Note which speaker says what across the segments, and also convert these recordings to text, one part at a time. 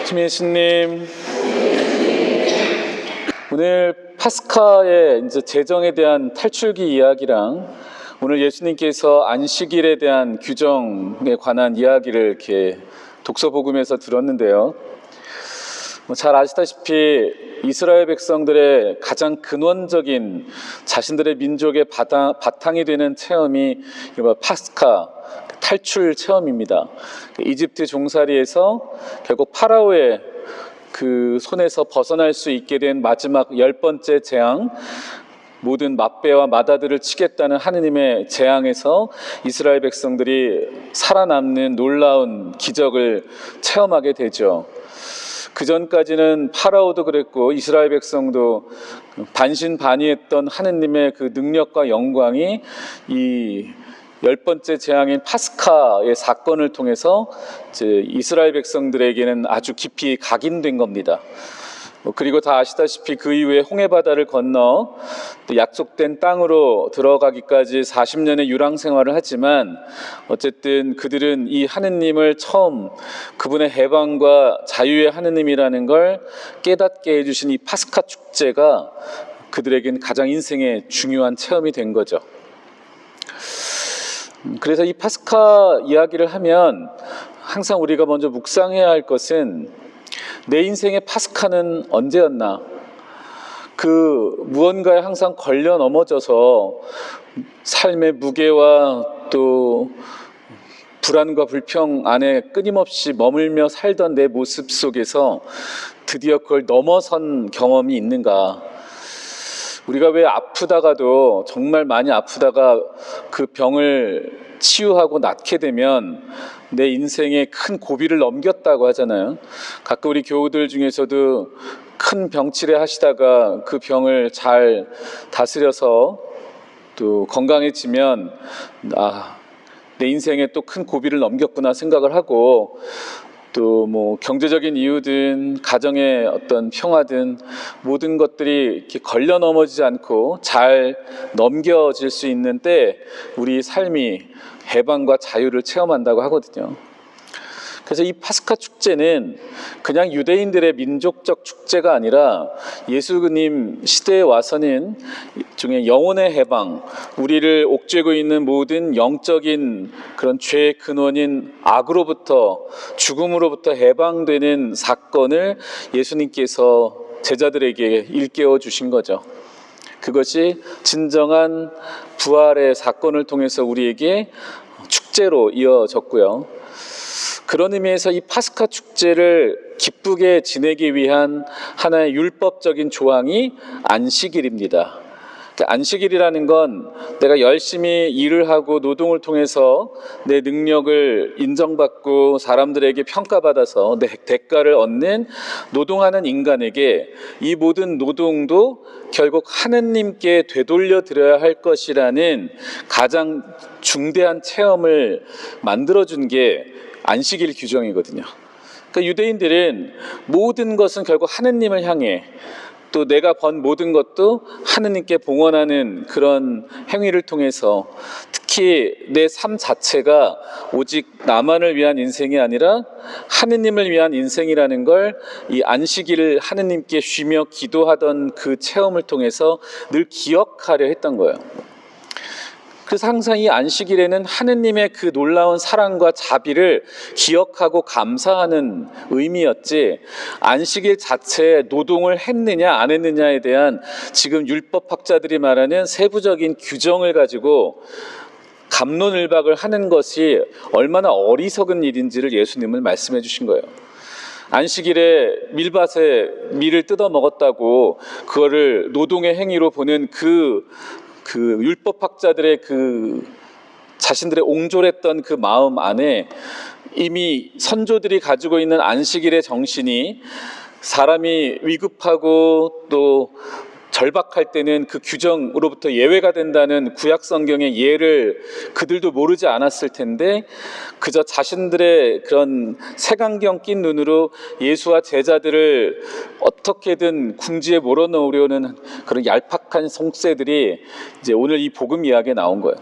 Speaker 1: 주님 예수님, 오늘 파스카의 이제 제정에 대한 탈출기 이야기랑 오늘 예수님께서 안식일에 대한 규정에 관한 이야기를 이렇게 독서복음에서 들었는데요. 잘 아시다시피 이스라엘 백성들의 가장 근원적인 자신들의 민족의 바탕이 되는 체험이 파스카 탈출 체험입니다. 이집트 종살이에서 결국 파라오의 그 손에서 벗어날 수 있게 된 마지막 10번째 재앙, 모든 맛배와 마다들을 치겠다는 하느님의 재앙에서 이스라엘 백성들이 살아남는 놀라운 기적을 체험하게 되죠. 그 전까지는 파라오도 그랬고 이스라엘 백성도 반신반의했던 하느님의 그 능력과 영광이 이 10번째 재앙인 파스카의 사건을 통해서 이제 이스라엘 백성들에게는 아주 깊이 각인된 겁니다. 그리고 다 아시다시피 그 이후에 홍해바다를 건너 또 약속된 땅으로 들어가기까지 40년의 유랑 생활을 하지만 어쨌든 그들은 이 하느님을 처음 그분의 해방과 자유의 하느님이라는 걸 깨닫게 해주신 이 파스카 축제가 그들에겐 가장 인생의 중요한 체험이 된 거죠. 그래서 이 파스카 이야기를 하면 항상 우리가 먼저 묵상해야 할 것은 내 인생의 파스카는 언제였나? 그 무언가에 항상 걸려 넘어져서 삶의 무게와 또 불안과 불평 안에 끊임없이 머물며 살던 내 모습 속에서 드디어 그걸 넘어선 경험이 있는가? 우리가 왜 아프다가도 정말 많이 아프다가 그 병을 치유하고 낫게 되면 내 인생에 큰 고비를 넘겼다고 하잖아요. 가끔 우리 교우들 중에서도 큰 병치레 하시다가 그 병을 잘 다스려서 또 건강해지면 내 인생에 또 큰 고비를 넘겼구나 생각을 하고 또 뭐 경제적인 이유든 가정의 어떤 평화든 모든 것들이 이렇게 걸려 넘어지지 않고 잘 넘겨질 수 있는 때 우리 삶이 해방과 자유를 체험한다고 하거든요. 그래서 이 파스카 축제는 그냥 유대인들의 민족적 축제가 아니라 예수님 시대에 와서는 중에 영혼의 해방, 우리를 옥죄고 있는 모든 영적인 그런 죄의 근원인 악으로부터, 죽음으로부터 해방되는 사건을 예수님께서 제자들에게 일깨워 주신 거죠. 그것이 진정한 부활의 사건을 통해서 우리에게 축제로 이어졌고요. 그런 의미에서 이 파스카 축제를 기쁘게 지내기 위한 하나의 율법적인 조항이 안식일입니다. 안식일이라는 건 내가 열심히 일을 하고 노동을 통해서 내 능력을 인정받고 사람들에게 평가받아서 내 대가를 얻는 노동하는 인간에게 이 모든 노동도 결국 하느님께 되돌려 드려야 할 것이라는 가장 중대한 체험을 만들어준 게 안식일 규정이거든요. 그러니까 유대인들은 모든 것은 결국 하느님을 향해 또 내가 번 모든 것도 하느님께 봉헌하는 그런 행위를 통해서 특히 내 삶 자체가 오직 나만을 위한 인생이 아니라 하느님을 위한 인생이라는 걸 이 안식일을 하느님께 쉬며 기도하던 그 체험을 통해서 늘 기억하려 했던 거예요. 그래서 항상 이 안식일에는 하느님의 그 놀라운 사랑과 자비를 기억하고 감사하는 의미였지 안식일 자체에 노동을 했느냐 안 했느냐에 대한 지금 율법학자들이 말하는 세부적인 규정을 가지고 갑론을박을 하는 것이 얼마나 어리석은 일인지를 예수님은 말씀해 주신 거예요. 안식일에 밀밭에 밀을 뜯어 먹었다고 그거를 노동의 행위로 보는 그 율법학자들의 그 자신들의 옹졸했던 그 마음 안에 이미 선조들이 가지고 있는 안식일의 정신이 사람이 위급하고 또 절박할 때는 그 규정으로부터 예외가 된다는 구약 성경의 예를 그들도 모르지 않았을 텐데 그저 자신들의 그런 색안경 낀 눈으로 예수와 제자들을 어떻게든 궁지에 몰아넣으려는 그런 얄팍한 송새들이 이제 오늘 이 복음 이야기에 나온 거예요.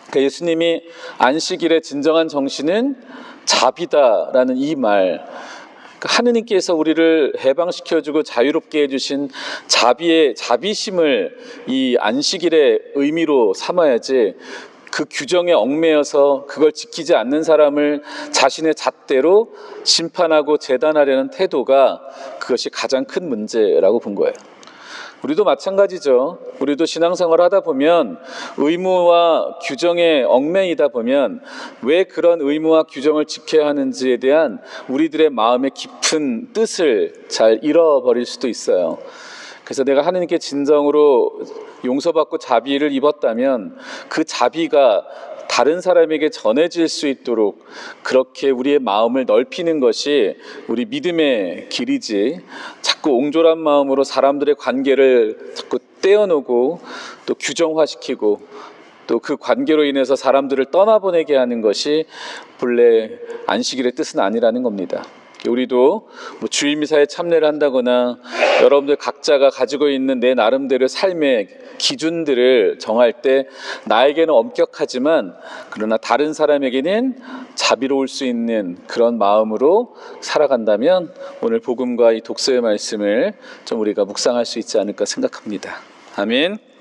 Speaker 1: 그러니까 예수님이 안식일의 진정한 정신은 자비다라는 이 말, 하느님께서 우리를 해방시켜주고 자유롭게 해주신 자비심을 이 안식일의 의미로 삼아야지, 그 규정에 얽매여서 그걸 지키지 않는 사람을 자신의 잣대로 심판하고 재단하려는 태도가, 그것이 가장 큰 문제라고 본 거예요. 우리도 마찬가지죠. 우리도 신앙생활을 하다 보면 의무와 규정에 얽매이다 보면 왜 그런 의무와 규정을 지켜야 하는지에 대한 우리들의 마음의 깊은 뜻을 잘 잃어버릴 수도 있어요. 그래서 내가 하느님께 진정으로 용서받고 자비를 입었다면 그 자비가 다른 사람에게 전해질 수 있도록 그렇게 우리의 마음을 넓히는 것이 우리 믿음의 길이지, 자꾸 옹졸한 마음으로 사람들의 관계를 자꾸 떼어놓고 또 규정화시키고 또 그 관계로 인해서 사람들을 떠나보내게 하는 것이 본래 안식일의 뜻은 아니라는 겁니다. 우리도 뭐 주일미사에 참여를 한다거나 여러분들 각자가 가지고 있는 내 나름대로 삶의 기준들을 정할 때 나에게는 엄격하지만 그러나 다른 사람에게는 자비로울 수 있는 그런 마음으로 살아간다면 오늘 복음과 이 독서의 말씀을 좀 우리가 묵상할 수 있지 않을까 생각합니다. 아멘.